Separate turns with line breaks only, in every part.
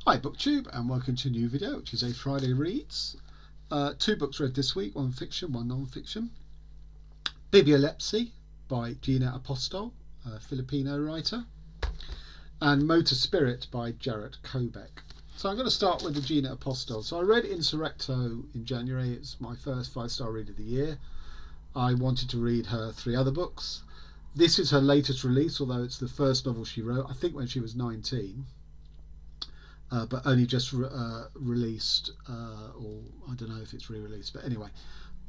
Hi BookTube, and welcome to a new video, which is a Friday Reads. Two books read this week, one fiction, one non-fiction. Bibliolepsy by Gina Apostol, a Filipino writer, and Motor Spirit by Jarett, Kobek. So I'm going to start with the Gina Apostol. So I read Insurrecto in January. It's my first 5-star read of the year. I wanted to read her 3 other books. This is her latest release, although it's the first novel she wrote, I think when she was 19. But only just released, or I don't know if it's re-released, but anyway.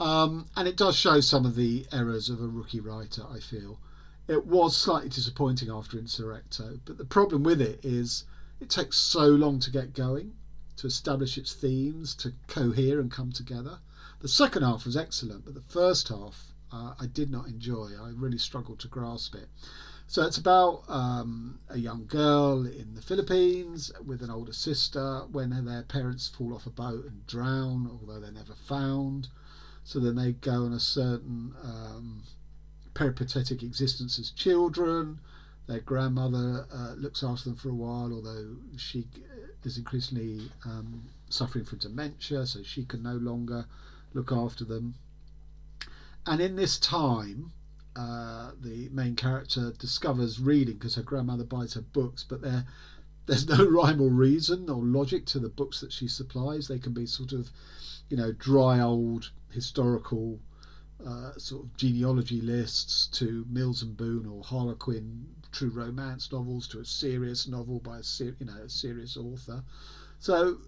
And it does show some of the errors of a rookie writer, I feel. It was slightly disappointing after Insurrecto, but the problem with it is it takes so long to get going, to establish its themes, to cohere and come together. The second half was excellent, but the first half I did not enjoy. I really struggled to grasp it. So it's about a young girl in the Philippines with an older sister when their parents fall off a boat and drown, although they're never found. So then they go on a certain peripatetic existence as children. Their grandmother looks after them for a while, although she is increasingly suffering from dementia, so she can no longer look after them. And in this time, the main character discovers reading because her grandmother buys her books, but there's no rhyme or reason or logic to the books that she supplies. They can be sort of, dry old historical sort of genealogy lists, to Mills and Boon or Harlequin true romance novels, to a serious novel by a serious author. So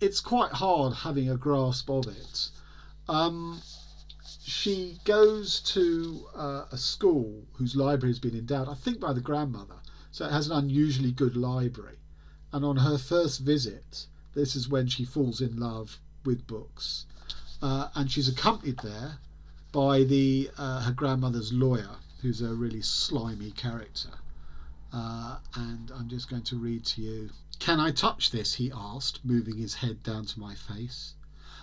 it's quite hard having a grasp of it. She goes to a school whose library has been endowed, I think, by the grandmother. So it has an unusually good library. And on her first visit, this is when she falls in love with books. And she's accompanied there by her grandmother's lawyer, who's a really slimy character. And I'm just going to read to you. "Can I touch this?" he asked, moving his head down to my face.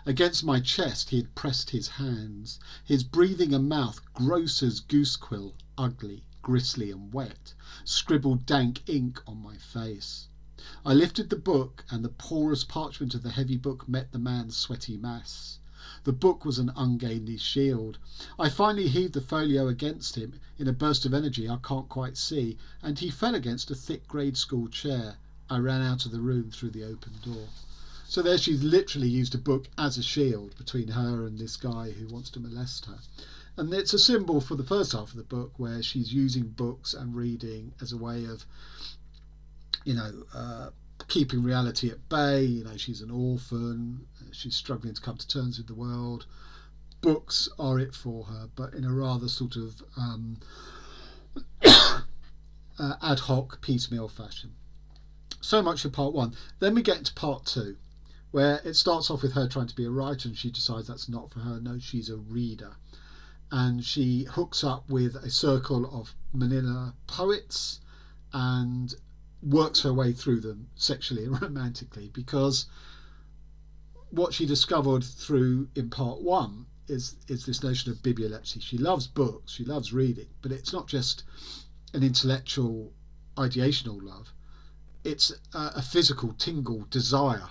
Against my chest he had pressed his hands, his breathing and mouth gross as goose quill, ugly, gristly and wet, scribbled dank ink on my face. I lifted the book, and the porous parchment of the heavy book met the man's sweaty mass. The book was an ungainly shield. I finally heaved the folio against him in a burst of energy I can't quite see, and he fell against a thick grade school chair. I ran out of the room through the open door. So there she's literally used a book as a shield between her and this guy who wants to molest her. And it's a symbol for the first half of the book, where she's using books and reading as a way of, keeping reality at bay. She's an orphan, she's struggling to come to terms with the world. Books are it for her, but in a rather sort of ad hoc, piecemeal fashion. So much for part 1. Then we get into part 2. Where it starts off with her trying to be a writer, and she decides that's not for her. No, she's a reader. And she hooks up with a circle of Manila poets and works her way through them sexually and romantically, because what she discovered in part 1 is this notion of bibliolepsy. She loves books, she loves reading, but it's not just an intellectual, ideational love. It's a physical tingle desire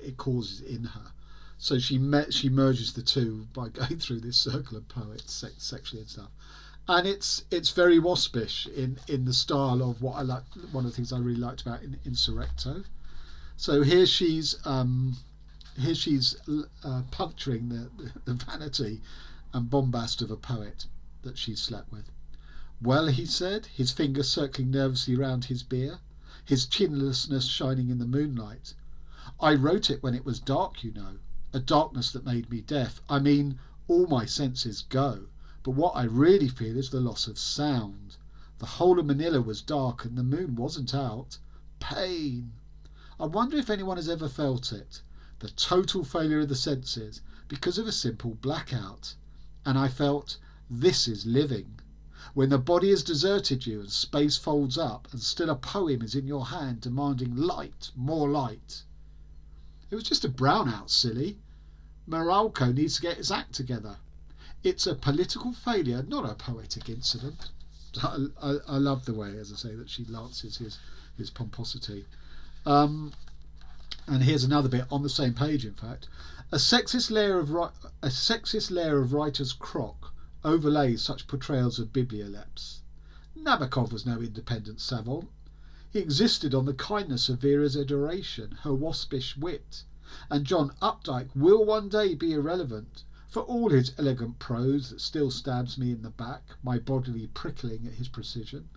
it causes in her. So she merges the two by going through this circle of poets sexually and stuff, and it's very waspish in the style of what I like. One of the things I really liked about Insurrecto. So here she's puncturing the vanity and bombast of a poet that she slept with. "Well," he said, his fingers circling nervously round his beer, his chinlessness shining in the moonlight. "I wrote it when it was dark, a darkness that made me deaf. I mean, all my senses go, but what I really feel is the loss of sound. The whole of Manila was dark and the moon wasn't out. Pain. I wonder if anyone has ever felt it. The total failure of the senses because of a simple blackout. And I felt, this is living. When the body has deserted you and space folds up and still a poem is in your hand demanding light, more light. It was just a brownout, silly. Meralco needs to get its act together. It's a political failure, not a poetic incident." I love the way, as I say, that she lances his pomposity. And here's another bit on the same page, in fact. A sexist layer of writer's crock overlays such portrayals of Bibliolepsy. Nabokov was no independent savant. He existed on the kindness of Vera's adoration, her waspish wit. And John Updike will one day be irrelevant, for all his elegant prose that still stabs me in the back, my bodily prickling at his precision.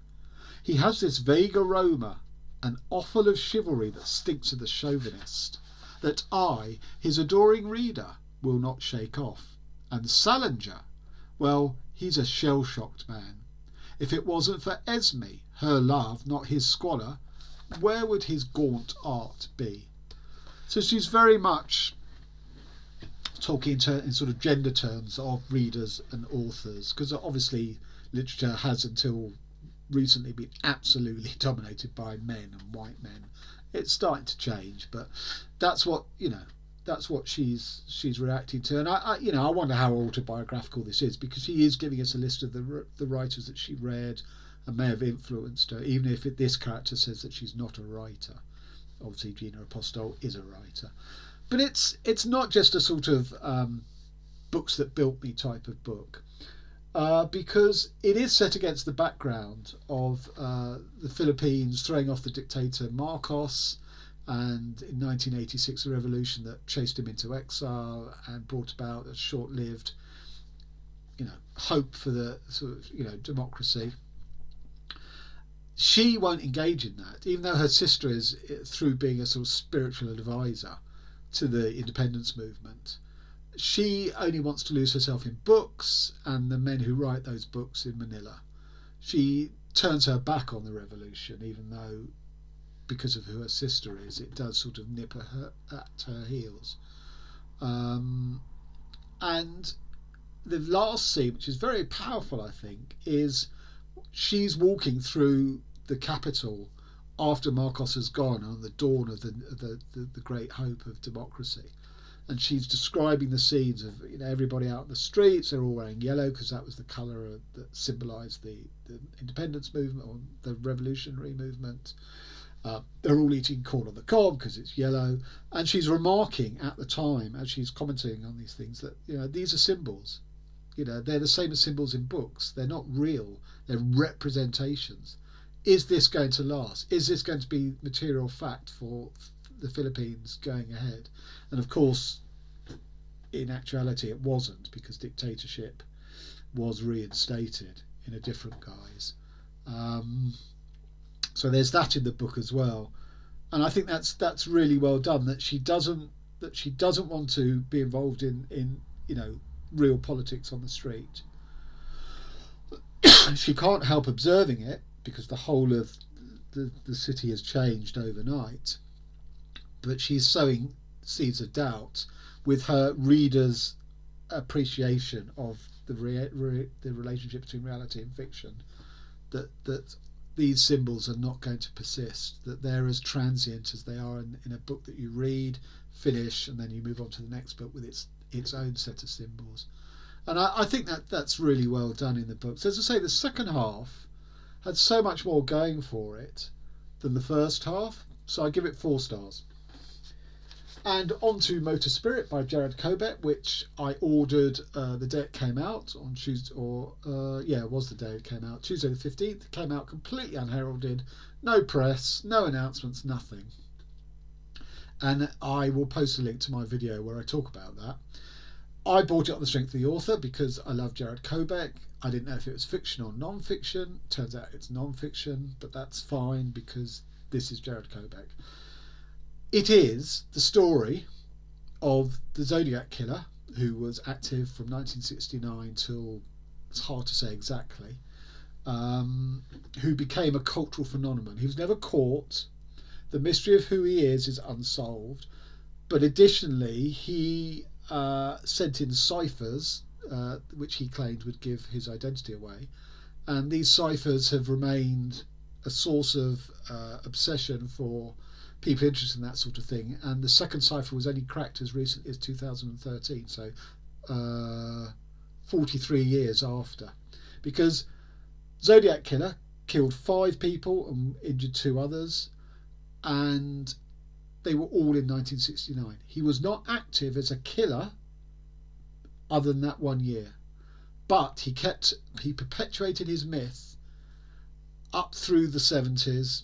He has this vague aroma, an offal of chivalry that stinks of the chauvinist, that I, his adoring reader, will not shake off. And Salinger, well, he's a shell-shocked man. If it wasn't for Esme, her love, not his squalor, where would his gaunt art be? So she's very much talking in sort of gender terms of readers and authors, because obviously literature has until recently been absolutely dominated by men and white men. It's starting to change, but that's what she's reacting to. And I wonder how autobiographical this is, because she is giving us a list of the writers that she read and may have influenced her, even if this character says that she's not a writer. Obviously Gina Apostol is a writer, but it's not just a sort of books that built me type of book. Because it is set against the background of the Philippines throwing off the dictator Marcos, and in 1986 a revolution that chased him into exile and brought about a short-lived, hope for the sort of, democracy. She won't engage in that, even though her sister is, through being a sort of spiritual advisor to the independence movement. She only wants to lose herself in books and the men who write those books in Manila. She turns her back on the revolution, even though, because of who her sister is, it does sort of nip at her heels. And the last scene, which is very powerful, I think, is she's walking through the capital after Marcos has gone, on the dawn of the great hope of democracy. And she's describing the scenes of everybody out in the streets. They're all wearing yellow because that was the colour that symbolised the independence movement or the revolutionary movement. They're all eating corn on the cob because it's yellow. And she's remarking at the time, as she's commenting on these things, that these are symbols. They're the same as symbols in books. They're not real. They're representations. Is this going to last? Is this going to be material fact for the Philippines going ahead? And of course, in actuality, it wasn't, because dictatorship was reinstated in a different guise. So there's that in the book as well, and I think that's really well done. That she doesn't want to be involved in real politics on the street. She can't help observing it, because the whole of the city has changed overnight. But she's sowing seeds of doubt with her readers' appreciation of the relationship between reality and fiction, that these symbols are not going to persist, that they're as transient as they are in a book that you read, finish, and then you move on to the next book with its own set of symbols. And I think that's really well done in the book. So as I say, the second half had so much more going for it than the first half, so I give it 4 stars. And on to Motor Spirit by Jarett Kobet, which I ordered the day it came out on Tuesday, it was the day it came out, Tuesday the 15th. It came out completely unheralded, no press, no announcements, nothing. And I will post a link to my video where I talk about that. I bought it on the strength of the author because I love Jarett Kobek. I didn't know if it was fiction or non-fiction. Turns out it's non-fiction, but that's fine because this is Jarett Kobek. It is the story of the Zodiac killer, who was active from 1969 till, it's hard to say exactly, who became a cultural phenomenon. He was never caught. The mystery of who he is unsolved. But additionally, he sent in ciphers, which he claimed would give his identity away. And these ciphers have remained a source of obsession for people interested in that sort of thing. And the second cipher was only cracked as recently as 2013, so 43 years after. Because Zodiac killer killed 5 people and injured 2 others, and they were all in 1969. He was not active as a killer other than that 1 year, but he perpetuated his myth up through the 70s.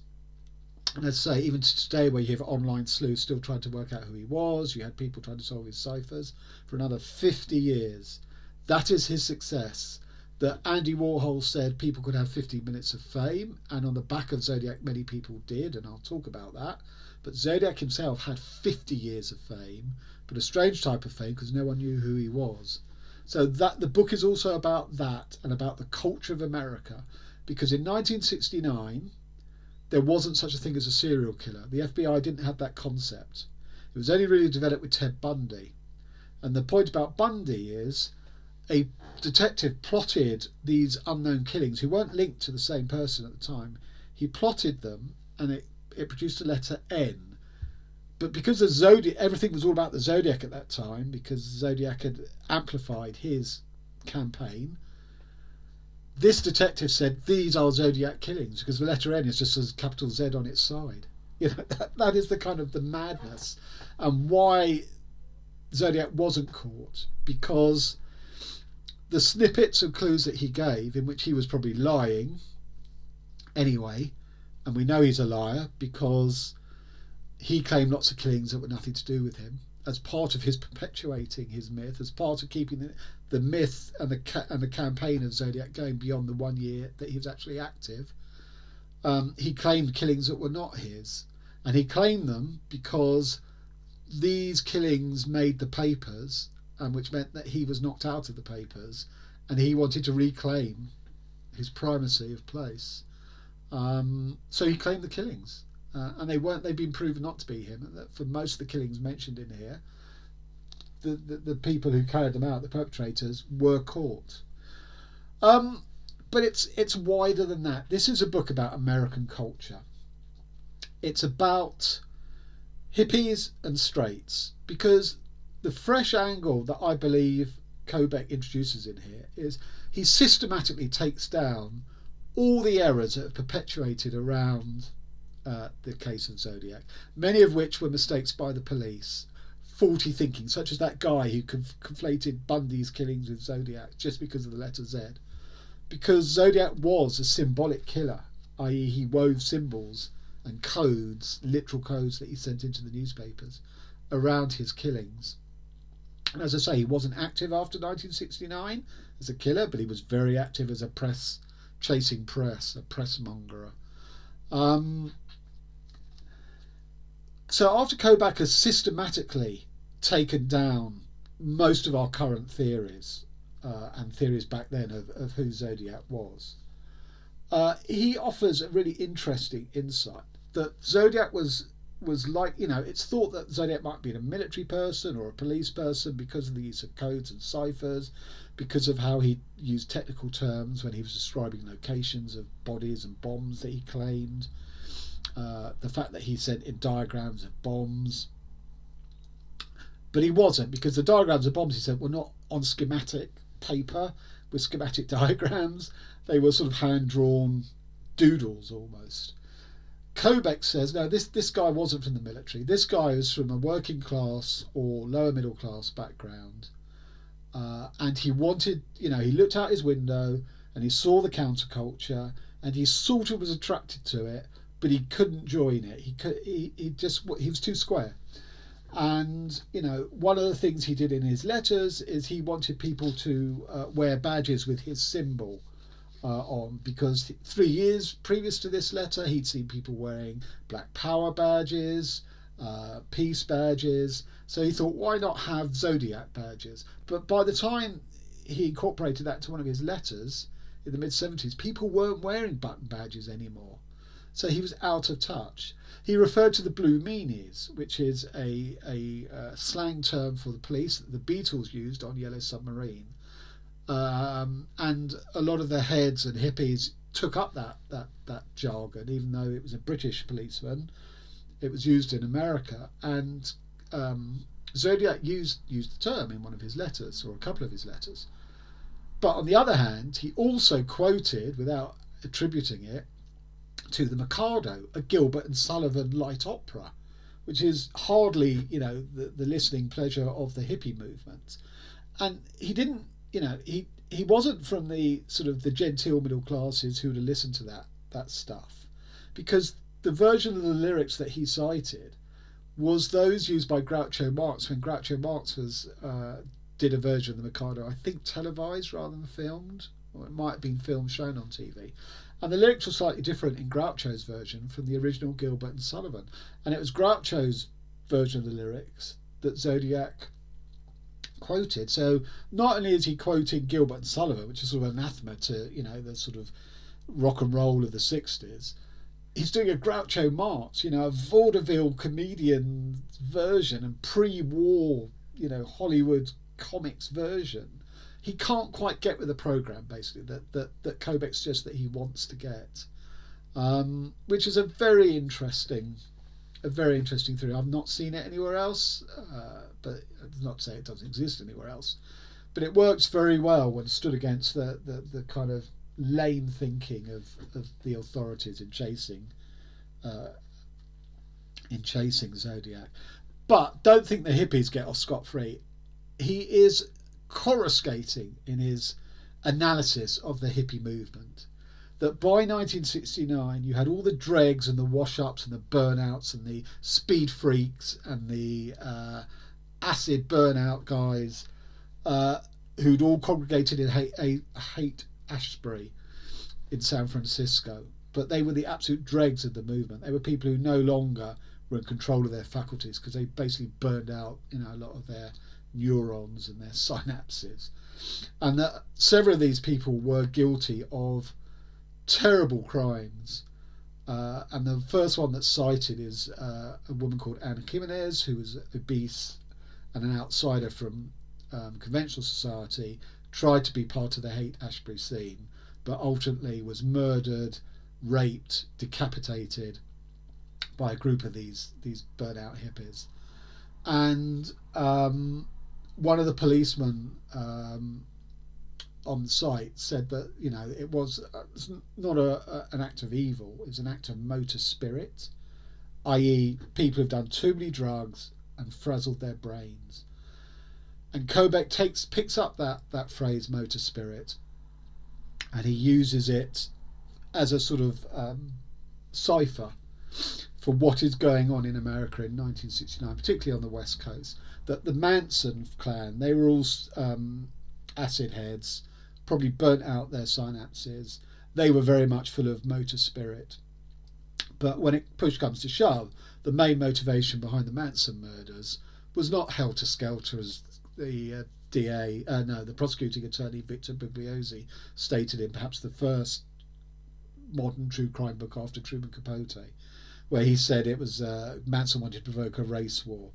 And as I say, even to today, where you have online sleuths still trying to work out who he was, you had people trying to solve his ciphers for another 50 years. That is his success. That Andy Warhol said people could have 15 minutes of fame, and on the back of Zodiac many people did, and I'll talk about that. But Zodiac himself had 50 years of fame, but a strange type of fame because no one knew who he was. So that the book is also about that and about the culture of America, because in 1969 there wasn't such a thing as a serial killer. The FBI didn't have that concept. It was only really developed with Ted Bundy. And the point about Bundy is a detective plotted these unknown killings who weren't linked to the same person at the time. He plotted them, and it produced a letter N. But because the Zodiac, everything was all about the Zodiac at that time, because Zodiac had amplified his campaign, this detective said these are Zodiac killings, because the letter N is just a capital Z on its side. You know, that is the kind of the madness, and why Zodiac wasn't caught, because the snippets of clues that he gave, in which he was probably lying anyway, and we know he's a liar because he claimed lots of killings that were nothing to do with him, as part of his perpetuating his myth, as part of keeping the myth and the campaign of Zodiac going beyond the 1 year that he was actually active. He claimed killings that were not his, and he claimed them because these killings made the papers, and which meant that he was knocked out of the papers, and he wanted to reclaim his primacy of place. So he claimed the killings, and they'd been proven not to be him. And that for most of the killings mentioned in here, the people who carried them out, the perpetrators, were caught. But it's wider than that. This is a book about American culture. It's about hippies and straights, because the fresh angle that I believe Kobek introduces in here is he systematically takes down all the errors that have perpetuated around the case of Zodiac, many of which were mistakes by the police, faulty thinking, such as that guy who conflated Bundy's killings with Zodiac just because of the letter Z. Because Zodiac was a symbolic killer, i.e. he wove symbols and codes, literal codes that he sent into the newspapers around his killings. And as I say, he wasn't active after 1969 as a killer, but he was very active as a chasing press, a press mongerer. So after Kobek has systematically taken down most of our current theories, and theories back then of who Zodiac was, he offers a really interesting insight that Zodiac was like, it's thought that Zodiac might be a military person or a police person because of the use of codes and ciphers, because of how he used technical terms when he was describing locations of bodies and bombs that he claimed, the fact that he sent in diagrams of bombs. But he wasn't, because the diagrams of bombs he sent were not on schematic paper with schematic diagrams. They were sort of hand-drawn doodles almost. Kobek says, no, this guy wasn't from the military. This guy was from a working class or lower middle class background, and he wanted, he looked out his window and he saw the counterculture, and he sort of was attracted to it, but he couldn't join it. He was too square. And one of the things he did in his letters is he wanted people to wear badges with his symbol on, because 3 years previous to this letter he'd seen people wearing Black Power badges, peace badges. So he thought, why not have Zodiac badges? But by the time he incorporated that to one of his letters in the mid-70s, people weren't wearing button badges anymore. So he was out of touch. He referred to the Blue Meanies, which is a slang term for the police that the Beatles used on Yellow Submarine. And a lot of the heads and hippies took up that jargon, even though it was a British policeman. It was used in America, and Zodiac used the term in one of his letters, or a couple of his letters. But on the other hand, he also quoted, without attributing it, to the Mikado, a Gilbert and Sullivan light opera, which is hardly, the listening pleasure of the hippie movement. And he didn't, he wasn't from the sort of the genteel middle classes who would have listened to that stuff, because the version of the lyrics that he cited was those used by Groucho Marx when Groucho Marx did a version of the Mikado, I think televised rather than filmed, or it might have been filmed, shown on TV. And the lyrics were slightly different in Groucho's version from the original Gilbert and Sullivan. And it was Groucho's version of the lyrics that Zodiac quoted. So not only is he quoting Gilbert and Sullivan, which is sort of anathema to, the sort of rock and roll of the 60s, he's doing a Groucho Marx, a vaudeville comedian version and pre-war, Hollywood comics version. He can't quite get with the program, basically, that Kobek suggests that he wants to get, which is a very interesting theory. I've not seen it anywhere else, but it's not to say it doesn't exist anywhere else. But it works very well when stood against the kind of lame thinking of the authorities in chasing Zodiac. But don't think the hippies get off scot-free. He is coruscating in his analysis of the hippie movement that by 1969 you had all the dregs and the wash-ups and the burnouts and the speed freaks and the acid burnout guys who'd all congregated in Haight-Ashbury in San Francisco. But they were the absolute dregs of the movement. They were people who no longer were in control of their faculties because they basically burned out, a lot of their neurons and their synapses. And that several of these people were guilty of terrible crimes. And the first one that's cited is a woman called Anna Jimenez, who was obese and an outsider from conventional society, tried to be part of the Haight-Ashbury scene, but ultimately was murdered, raped, decapitated by a group of these burnt-out hippies. And one of the policemen on the site said that it was it's not an act of evil, it's an act of motor spirit, i.e. people have done too many drugs and frazzled their brains. And Kobek picks up that phrase motor spirit, and he uses it as a sort of cipher for what is going on in America in 1969, particularly on the West Coast. That the Manson clan, they were all acid heads, probably burnt out their synapses. They were very much full of motor spirit. But when push comes to shove, the main motivation behind the Manson murders was not helter-skelter, as the the prosecuting attorney Victor Bibliolepsy stated in perhaps the first modern true crime book after Truman Capote, where he said it was Manson wanted to provoke a race war.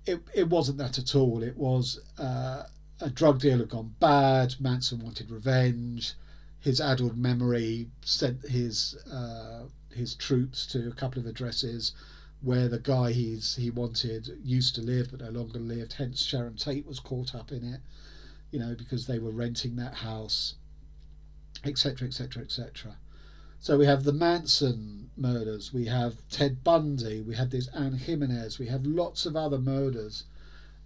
It wasn't that at all. It was a drug deal had gone bad. Manson wanted revenge. His addled memory sent his troops to a couple of addresses where the guy he wanted used to live but no longer lived. Hence Sharon Tate was caught up in it, because they were renting that house, etc., etc., etc. So we have the Manson murders, we have Ted Bundy, we have this Anne Jimenez, we have lots of other murders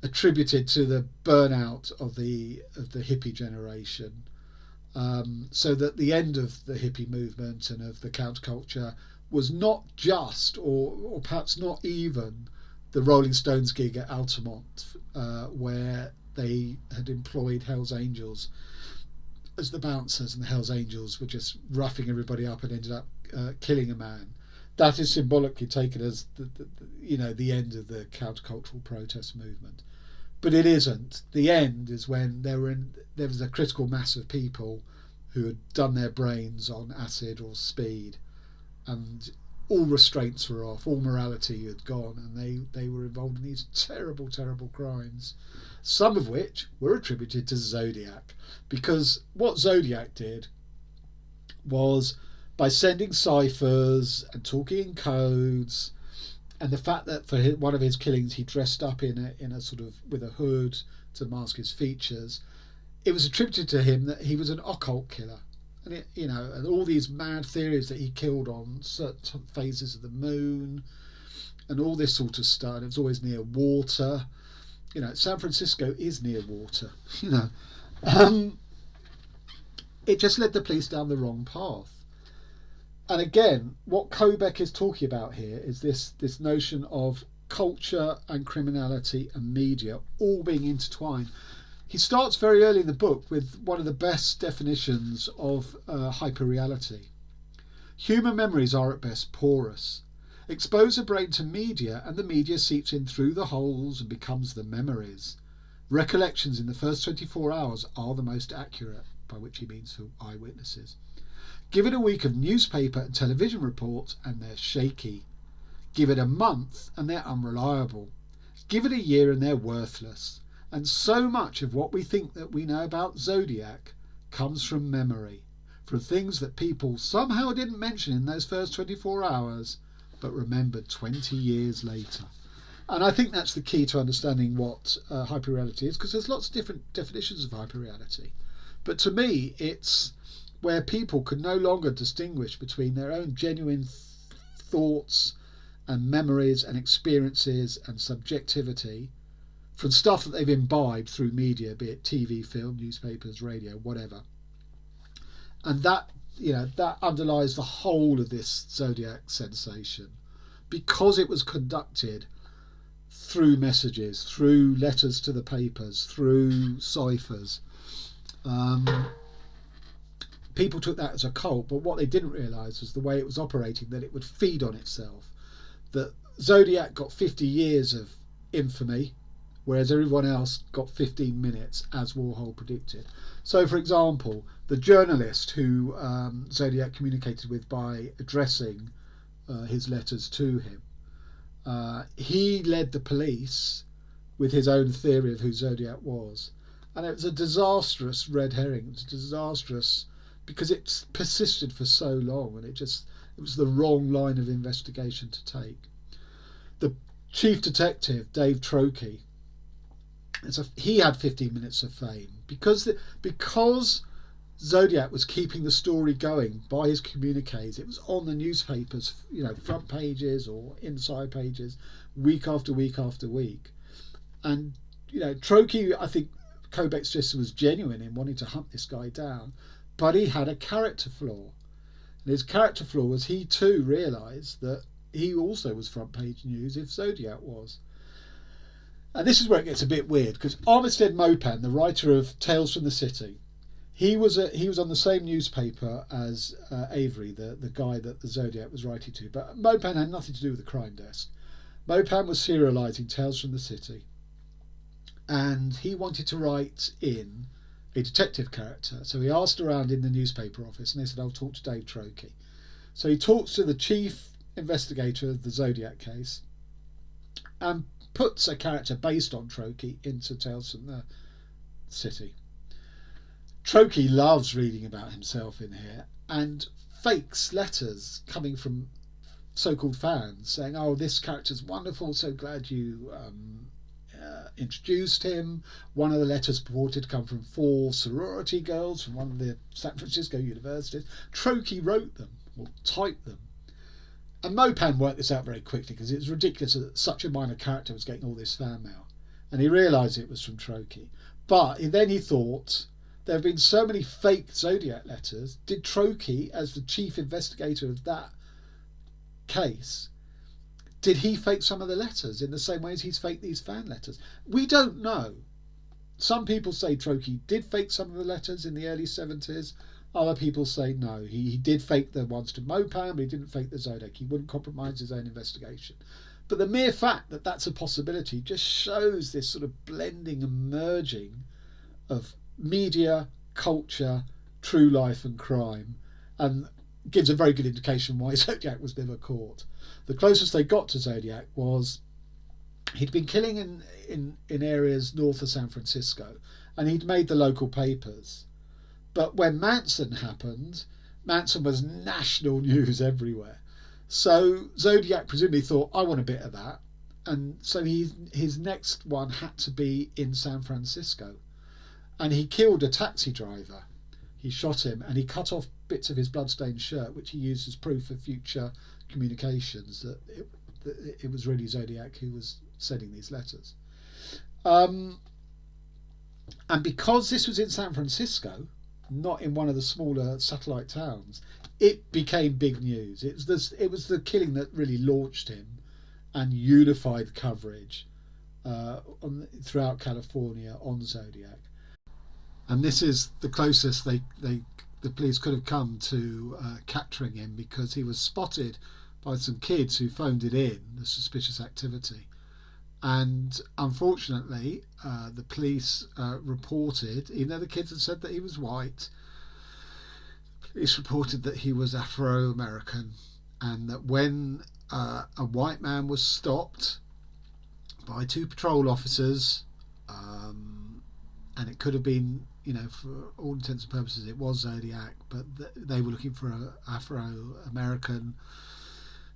attributed to the burnout of the hippie generation. So that the end of the hippie movement and of the counterculture was not just, or perhaps not even, the Rolling Stones gig at Altamont, where they had employed Hell's Angels as the bouncers, and the Hells Angels were just roughing everybody up and ended up killing a man. That is symbolically taken as the end of the countercultural protest movement, but it isn't. The end is when there was a critical mass of people who had done their brains on acid or speed, and all restraints were off, all morality had gone, and they were involved in these terrible, terrible crimes, some of which were attributed to Zodiac. Because what Zodiac did was, by sending ciphers and talking in codes, and the fact that for one of his killings he dressed up in a sort of with a hood to mask his features, it was attributed to him that he was an occult killer. And and all these mad theories that he killed on certain phases of the moon, and all this sort of stuff. It was always near water. You know, San Francisco is near water. You know, it just led the police down the wrong path. And again, what Kobek is talking about here is this notion of culture and criminality and media all being intertwined. He starts very early in the book with one of the best definitions of hyperreality. Human memories are at best porous. Expose a brain to media and the media seeps in through the holes and becomes the memories. Recollections in the first 24 hours are the most accurate, by which he means for eyewitnesses. Give it a week of newspaper and television reports and they're shaky. Give it a month and they're unreliable. Give it a year and they're worthless. And so much of what we think that we know about Zodiac comes from memory, from things that people somehow didn't mention in those first 24 hours, but remembered 20 years later. And I think that's the key to understanding what hyperreality is, because there's lots of different definitions of hyperreality. But to me, it's where people can no longer distinguish between their own genuine thoughts and memories and experiences and subjectivity from stuff that they've imbibed through media, be it TV, film, newspapers, radio, whatever. And that, you know, that underlies the whole of this Zodiac sensation, because it was conducted through messages, through letters to the papers, through ciphers. People took that as a cult, but what they didn't realise was the way it was operating, that it would feed on itself. That Zodiac got 50 years of infamy, whereas everyone else got 15 minutes, as Warhol predicted. So, for example, the journalist who Zodiac communicated with by addressing his letters to him, he led the police with his own theory of who Zodiac was. And it was a disastrous red herring. It was disastrous because it persisted for so long, and it was the wrong line of investigation to take. The chief detective, Dave Trokey, he had 15 minutes of fame because Zodiac was keeping the story going by his communiques. It was on the newspapers, you know, front pages or inside pages, week after week after week. And, you know, Trokey, I think Kobek's system was genuine in wanting to hunt this guy down, but he had a character flaw. And his character flaw was he too realised that he also was front page news if Zodiac was. And this is where it gets a bit weird, because Armistead Mopan, the writer of Tales from the City, he was on the same newspaper as Avery, the guy that the Zodiac was writing to, but Mopan had nothing to do with the crime desk. Mopan was serialising Tales from the City, and he wanted to write in a detective character. So he asked around in the newspaper office, and they said, "I'll talk to Dave Trokey." So he talks to the chief investigator of the Zodiac case and puts a character based on Trokey into Tales from the City. Trokey loves reading about himself in here and fakes letters coming from so-called fans saying, "Oh, this character's wonderful, so glad you introduced him." One of the letters purported to come from 4 sorority girls from one of the San Francisco universities. Trokey wrote them, or typed them. And Mopan worked this out very quickly because it was ridiculous that such a minor character was getting all this fan mail. And he realised it was from Trokey. But then he thought, there have been so many fake Zodiac letters. Did Trokey, as the chief investigator of that case, did he fake some of the letters in the same way as he's faked these fan letters? We don't know. Some people say Trokey did fake some of the letters in the early 70s. Other people say no, he did fake the ones to Mopan, but he didn't fake the Zodiac. He wouldn't compromise his own investigation. But the mere fact that that's a possibility just shows this sort of blending and merging of media, culture, true life and crime, and gives a very good indication why Zodiac was never caught. The closest they got to Zodiac was he'd been killing in areas north of San Francisco, and he'd made the local papers. But when Manson happened, Manson was national news everywhere. So Zodiac presumably thought, I want a bit of that. And so his next one had to be in San Francisco. And he killed a taxi driver. He shot him and he cut off bits of his bloodstained shirt, which he used as proof of future communications, that it was really Zodiac who was sending these letters. And because this was in San Francisco, not in one of the smaller satellite towns, it became big news. It was the killing that really launched him and unified coverage throughout California on Zodiac. And this is the closest the police could have come to capturing him, because he was spotted by some kids who phoned it in, the suspicious activity. And unfortunately, the police reported, even though the kids had said that he was white, police reported that he was Afro-American, and that when a white man was stopped by two patrol officers, and it could have been, for all intents and purposes, it was Zodiac, but they were looking for an Afro-American,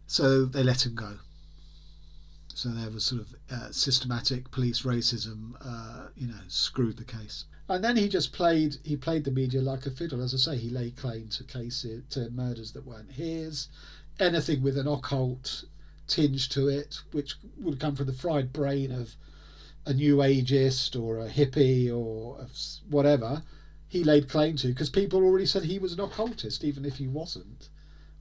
so they let him go. So there was sort of systematic police racism, screwed the case. And then he played the media like a fiddle. As I say, he laid claim to murders that weren't his, anything with an occult tinge to it, which would come from the fried brain of a new ageist or a hippie or whatever. He laid claim to, because people already said he was an occultist, even if he wasn't,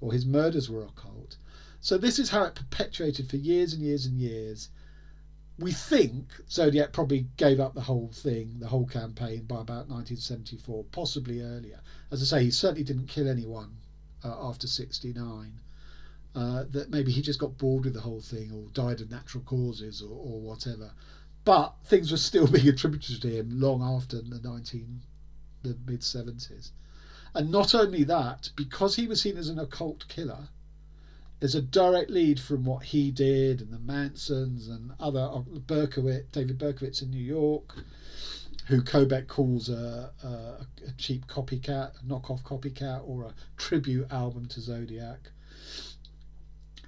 or his murders were occult. So this is how it perpetuated for years and years and years. We think Zodiac probably gave up the whole thing, the whole campaign, by about 1974, possibly earlier. As I say, he certainly didn't kill anyone after 1969. That maybe he just got bored with the whole thing, or died of natural causes, or whatever. But things were still being attributed to him long after the mid-70s. And not only that, because he was seen as an occult killer, there's a direct lead from what he did and the Mansons and other David Berkowitz in New York, who Kobek calls a cheap copycat, a knockoff copycat, or a tribute album to Zodiac.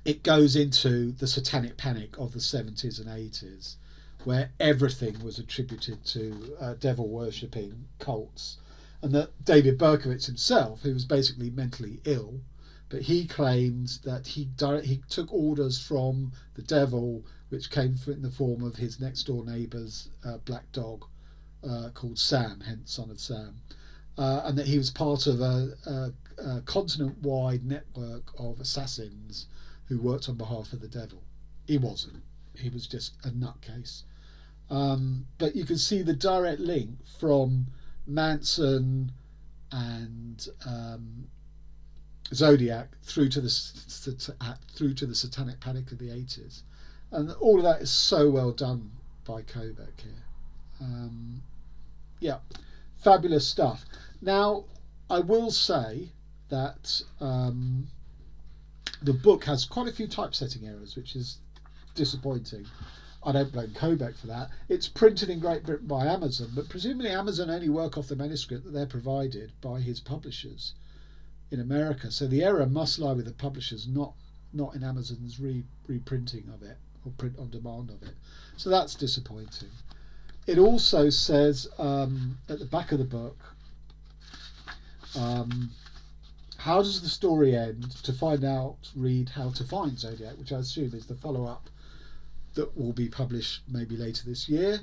It goes into the satanic panic of the 70s and 80s, where everything was attributed to devil worshipping cults, and that David Berkowitz himself, who was basically mentally ill, but he claimed that he took orders from the devil, which came in the form of his next door neighbour's black dog called Sam, hence Son of Sam, and that he was part of a continent-wide network of assassins who worked on behalf of the devil. He wasn't. He was just a nutcase. But you can see the direct link from Manson and Zodiac through to the satanic panic of the 80s, and all of that is so well done by Kobek here. Fabulous stuff. Now, I will say that the book has quite a few typesetting errors, which is disappointing. I don't blame Kobek for that. It's printed in Great Britain by Amazon, but presumably Amazon only work off the manuscript that they're provided by his publishers in America. So the error must lie with the publishers, not in Amazon's reprinting of it or print on demand of it. So that's disappointing. It also says at the back of the book, how does the story end? To find out, read How to Find Zodiac, which I assume is the follow-up that will be published maybe later this year.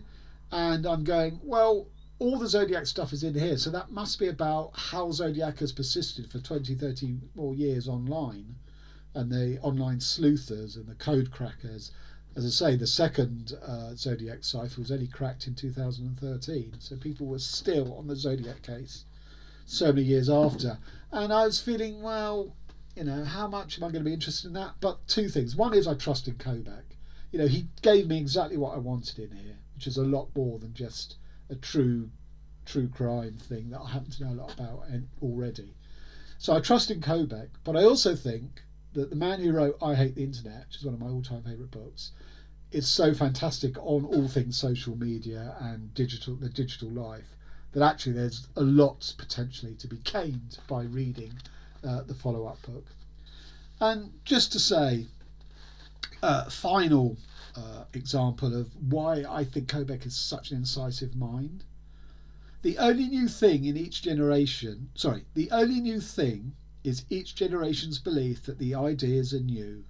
And I'm going, well, all the Zodiac stuff is in here, so that must be about how Zodiac has persisted for 20, 30 more years online, and the online sleuthers and the code crackers. As I say, the second Zodiac cipher was only cracked in 2013, so people were still on the Zodiac case so many years after. And I was feeling, well, how much am I going to be interested in that? But two things. One is I trust in Kobek. He gave me exactly what I wanted in here, which is a lot more than just a true crime thing that I happen to know a lot about already. So I trust in Kobek, but I also think that the man who wrote I Hate the Internet, which is one of my all-time favourite books, is so fantastic on all things social media and the digital life, that actually there's a lot potentially to be gained by reading the follow-up book. And just to say, final example of why I think Kobek is such an incisive mind. The only new thing is each generation's belief that the ideas are new,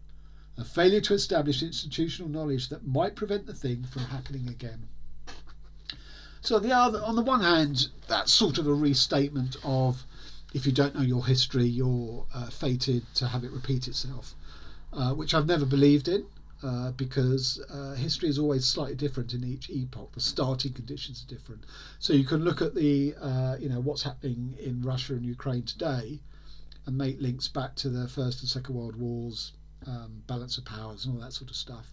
A failure to establish institutional knowledge that might prevent the thing from happening again. So on the one hand, that's sort of a restatement of, if you don't know your history, you're fated to have it repeat itself, which I've never believed in, because history is always slightly different in each epoch. The starting conditions are different. So you can look at the what's happening in Russia and Ukraine today, and make links back to the First and Second World Wars, balance of powers and all that sort of stuff.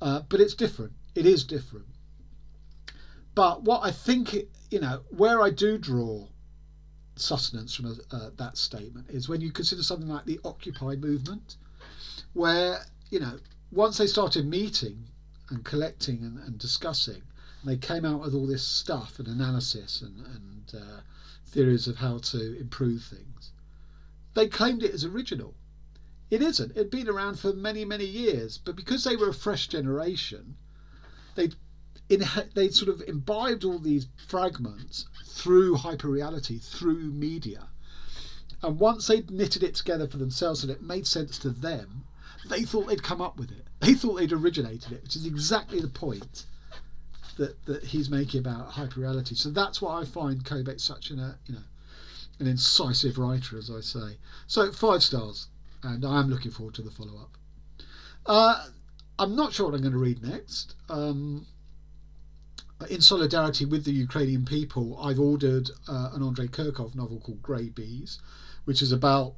But it's different. It is different. But what I think, where I do draw sustenance from that statement is when you consider something like the Occupy movement, where, once they started meeting and collecting and discussing, and they came out with all this stuff and analysis and theories of how to improve things, they claimed it as original. It isn't. It'd been around for many, many years, but because they were a fresh generation, they sort of imbibed all these fragments through hyperreality, through media. And once they'd knitted it together for themselves and it made sense to them, they thought they'd come up with it. They thought they'd originated it, which is exactly the point that he's making about hyperreality. So that's why I find Kobek such an incisive writer, as I say. So 5 stars, and I am looking forward to the follow-up. I'm not sure what I'm going to read next. In solidarity with the Ukrainian people, I've ordered an Andrei Kurkov novel called Grey Bees, which is about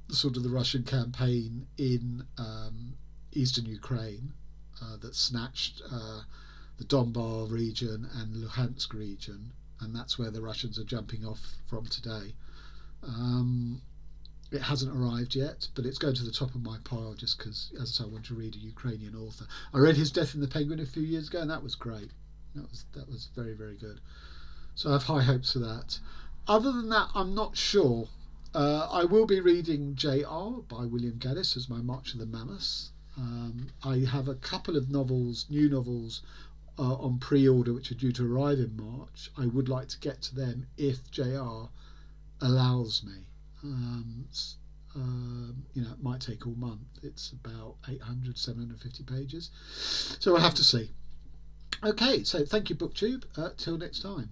sort of the Russian campaign in eastern Ukraine that snatched the Donbas region and Luhansk region, and that's where the Russians are jumping off from today. It hasn't arrived yet, but it's going to the top of my pile just because, as I say, I want to read a Ukrainian author. I read his Death in the Penguin a few years ago, and that was great. That was very, very good. So I have high hopes for that. Other than that, I'm not sure. I will be reading J.R. by William Gaddis as my March of the Mammoths. I have a couple of new novels on pre-order which are due to arrive in March. I would like to get to them if J.R. allows me. It might take all month. It's about 750 pages. So we'll have to see. Okay, so thank you, BookTube. Till next time.